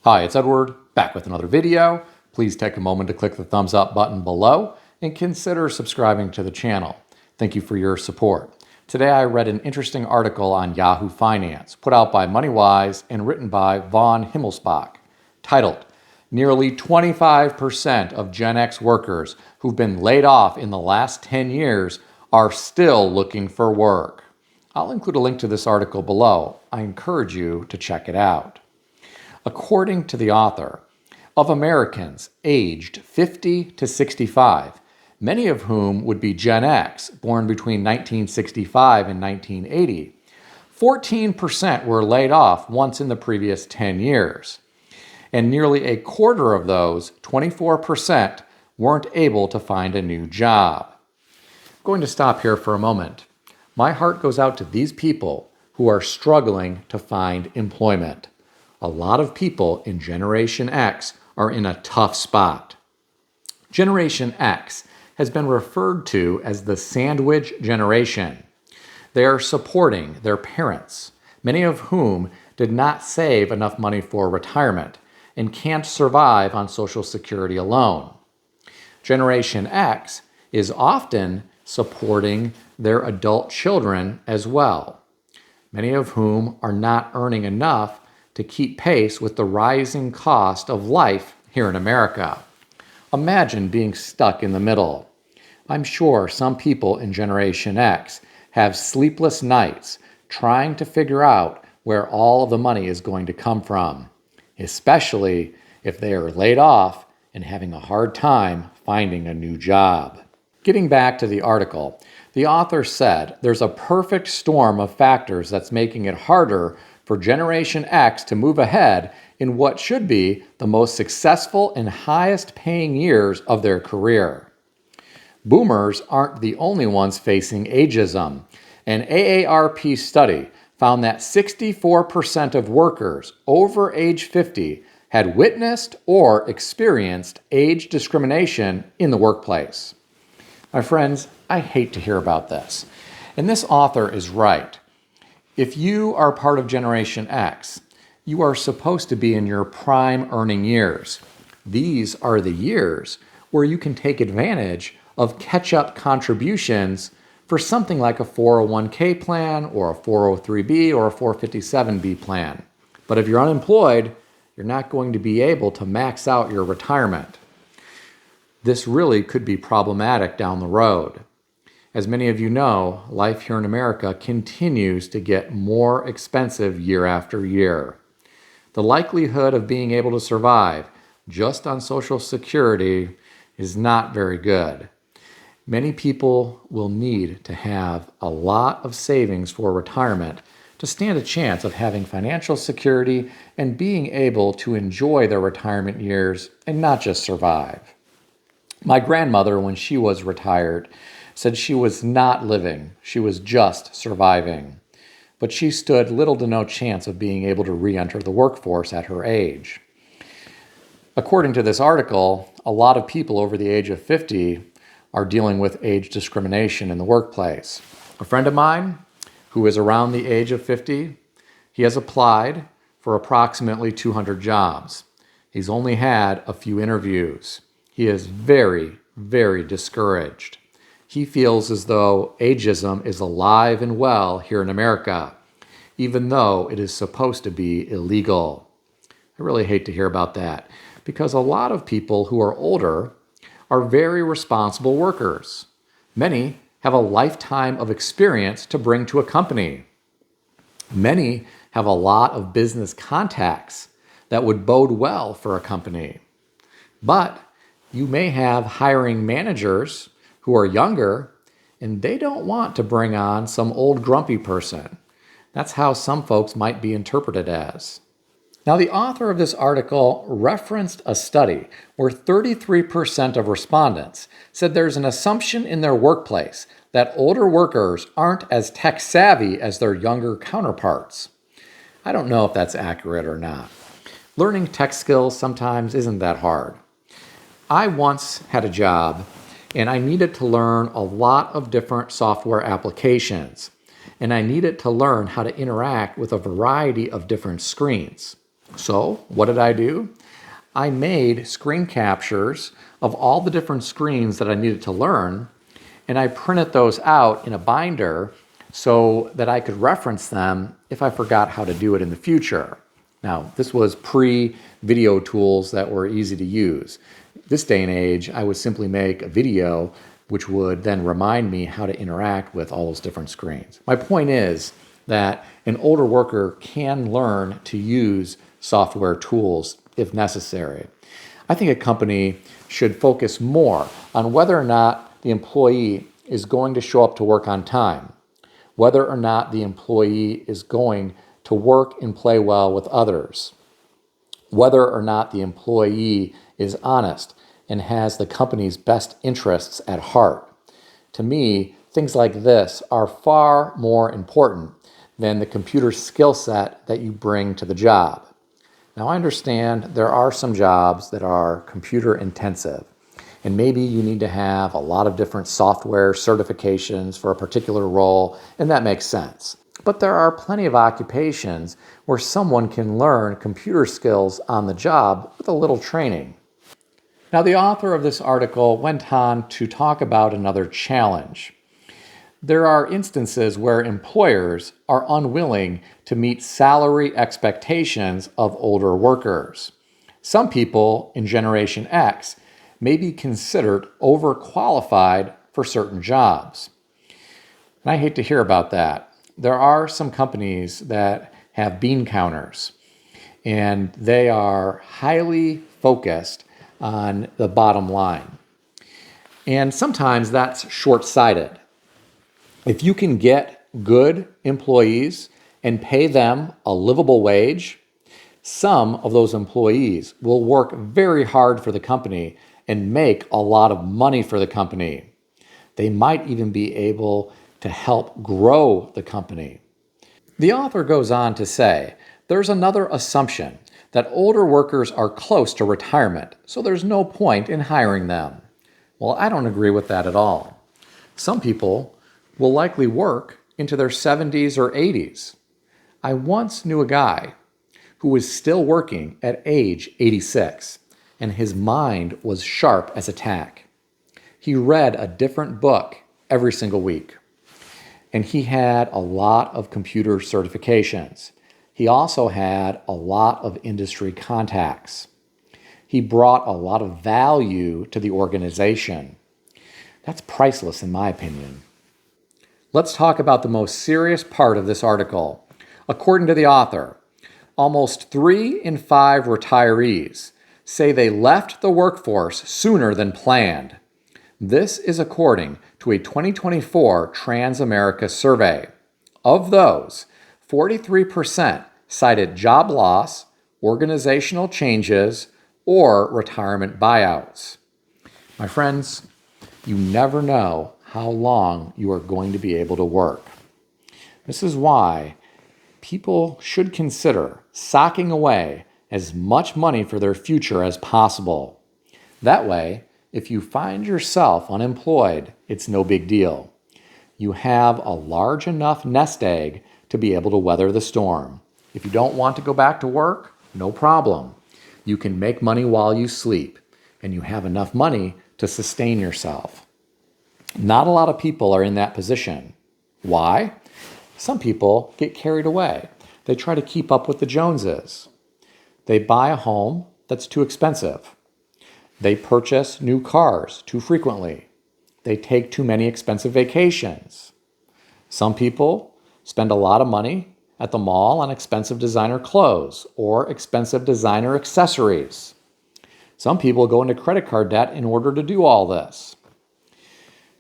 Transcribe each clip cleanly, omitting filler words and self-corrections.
Hi, it's Edward, back with another video. Please take a moment to click the thumbs up button below and consider subscribing to the channel. Thank you for your support. Today I read an interesting article on Yahoo Finance, put out by MoneyWise and written by Von Himmelsbach, titled, "Nearly 25% of Gen X workers who've been laid off in the last 10 years are still looking for work." I'll include a link to this article below. I encourage you to check it out. According to the author, of Americans aged 50 to 65, many of whom would be Gen X, born between 1965 and 1980, 14% were laid off once in the previous 10 years. And nearly a quarter of those, 24%, weren't able to find a new job. I'm going to stop here for a moment. My heart goes out to these people who are struggling to find employment. A lot of people in Generation X are in a tough spot. Generation X has been referred to as the sandwich generation. They are supporting their parents, many of whom did not save enough money for retirement and can't survive on Social Security alone. Generation X is often supporting their adult children as well, many of whom are not earning enough to keep pace with the rising cost of life here in America. Imagine being stuck in the middle. I'm sure some people in Generation X have sleepless nights trying to figure out where all of the money is going to come from, especially if they are laid off and having a hard time finding a new job. Getting back to the article, the author said there's a perfect storm of factors that's making it harder for Generation X to move ahead in what should be the most successful and highest paying years of their career. Boomers aren't the only ones facing ageism. An AARP study found that 64% of workers over age 50 had witnessed or experienced age discrimination in the workplace. My friends, I hate to hear about this. And this author is right. If you are part of Generation X, you are supposed to be in your prime earning years. These are the years where you can take advantage of catch-up contributions for something like a 401k plan or a 403b or a 457b plan. But if you're unemployed, you're not going to be able to max out your retirement. This really could be problematic down the road. As many of you know, life here in America continues to get more expensive year after year. The likelihood of being able to survive just on Social Security is not very good. Many people will need to have a lot of savings for retirement to stand a chance of having financial security and being able to enjoy their retirement years and not just survive. My grandmother, when she was retired, said she was not living, she was just surviving. But she stood little to no chance of being able to re-enter the workforce at her age. According to this article, a lot of people over the age of 50 are dealing with age discrimination in the workplace. A friend of mine who is around the age of 50, he has applied for approximately 200 jobs. He's only had a few interviews. He is very, very discouraged. He feels as though ageism is alive and well here in America, even though it is supposed to be illegal. I really hate to hear about that, because a lot of people who are older are very responsible workers. Many have a lifetime of experience to bring to a company. Many have a lot of business contacts that would bode well for a company. But you may have hiring managers who are younger, and they don't want to bring on some old grumpy person. That's how some folks might be interpreted as. Now, the author of this article referenced a study where 33% of respondents said there's an assumption in their workplace that older workers aren't as tech savvy as their younger counterparts. I don't know if that's accurate or not. Learning tech skills sometimes isn't that hard. I once had a job and I needed to learn a lot of different software applications, and I needed to learn how to interact with a variety of different screens. So what did I do? I made screen captures of all the different screens that I needed to learn, and I printed those out in a binder so that I could reference them if I forgot how to do it in the future. Now, this was pre-video tools that were easy to use. This day and age, I would simply make a video which would then remind me how to interact with all those different screens. My point is that an older worker can learn to use software tools if necessary. I think a company should focus more on whether or not the employee is going to show up to work on time, whether or not the employee is going to work and play well with others, whether or not the employee is honest and has the company's best interests at heart. To me, things like this are far more important than the computer skill set that you bring to the job. Now, I understand there are some jobs that are computer intensive, and maybe you need to have a lot of different software certifications for a particular role, and that makes sense. But there are plenty of occupations where someone can learn computer skills on the job with a little training. Now, the author of this article went on to talk about another challenge. There are instances where employers are unwilling to meet salary expectations of older workers. Some people in Generation X may be considered overqualified for certain jobs. And I hate to hear about that. There are some companies that have bean counters, and they are highly focused on the bottom line. And sometimes that's short-sighted. If you can get good employees and pay them a livable wage, some of those employees will work very hard for the company and make a lot of money for the company. They might even be able to help grow the company. The author goes on to say, there's another assumption that older workers are close to retirement, so there's no point in hiring them. Well, I don't agree with that at all. Some people will likely work into their 70s or 80s. I once knew a guy who was still working at age 86, and his mind was sharp as a tack. He read a different book every single week, and he had a lot of computer certifications. He also had a lot of industry contacts. He brought a lot of value to the organization. That's priceless in my opinion. Let's talk about the most serious part of this article. According to the author, almost 3 in 5 retirees say they left the workforce sooner than planned. This is according to a 2024 Transamerica survey. Of those, 43% cited job loss, organizational changes, or retirement buyouts. My friends, you never know how long you are going to be able to work. This is why people should consider socking away as much money for their future as possible. That way, if you find yourself unemployed, it's no big deal. You have a large enough nest egg to be able to weather the storm. If you don't want to go back to work, no problem. You can make money while you sleep, and you have enough money to sustain yourself. Not a lot of people are in that position. Why? Some people get carried away. They try to keep up with the Joneses. They buy a home that's too expensive. They purchase new cars too frequently. They take too many expensive vacations. Some people spend a lot of money at the mall on expensive designer clothes or expensive designer accessories. Some people go into credit card debt in order to do all this.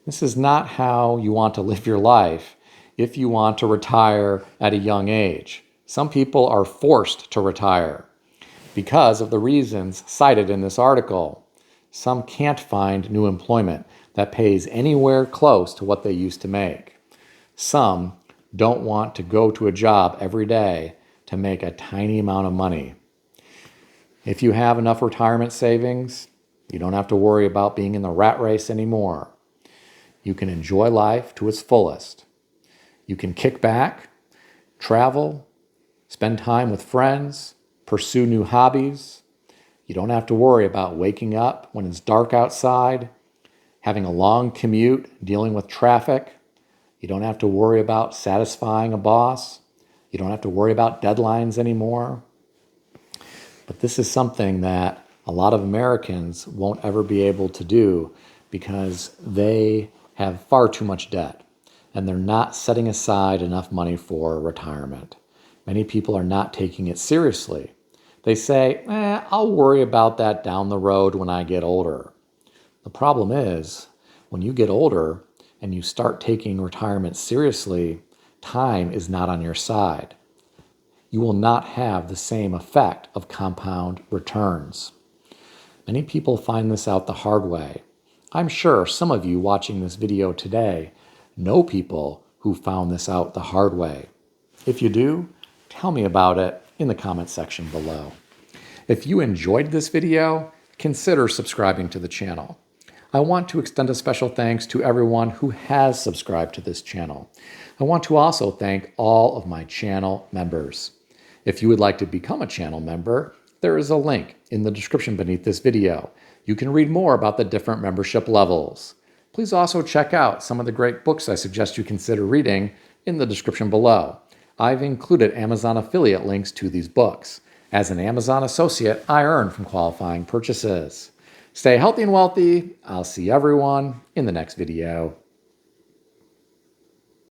This is not how you want to live your life if you want to retire at a young age. Some people are forced to retire because of the reasons cited in this article. Some can't find new employment that pays anywhere close to what they used to make. Some don't want to go to a job every day to make a tiny amount of money. If you have enough retirement savings, you don't have to worry about being in the rat race anymore. You can enjoy life to its fullest. You can kick back, travel, spend time with friends, pursue new hobbies. You don't have to worry about waking up when it's dark outside, having a long commute, dealing with traffic. You don't have to worry about satisfying a boss. You don't have to worry about deadlines anymore. But this is something that a lot of Americans won't ever be able to do because they have far too much debt and they're not setting aside enough money for retirement. Many people are not taking it seriously. They say, I'll worry about that down the road when I get older. The problem is, when you get older and you start taking retirement seriously, time is not on your side. You will not have the same effect of compound returns. Many people find this out the hard way. I'm sure some of you watching this video today know people who found this out the hard way. If you do, tell me about it in the comment section below. If you enjoyed this video, consider subscribing to the channel. I want to extend a special thanks to everyone who has subscribed to this channel. I want to also thank all of my channel members. If you would like to become a channel member, there is a link in the description beneath this video. You can read more about the different membership levels. Please also check out some of the great books I suggest you consider reading in the description below. I've included Amazon affiliate links to these books. As an Amazon associate, I earn from qualifying purchases. Stay healthy and wealthy. I'll see everyone in the next video.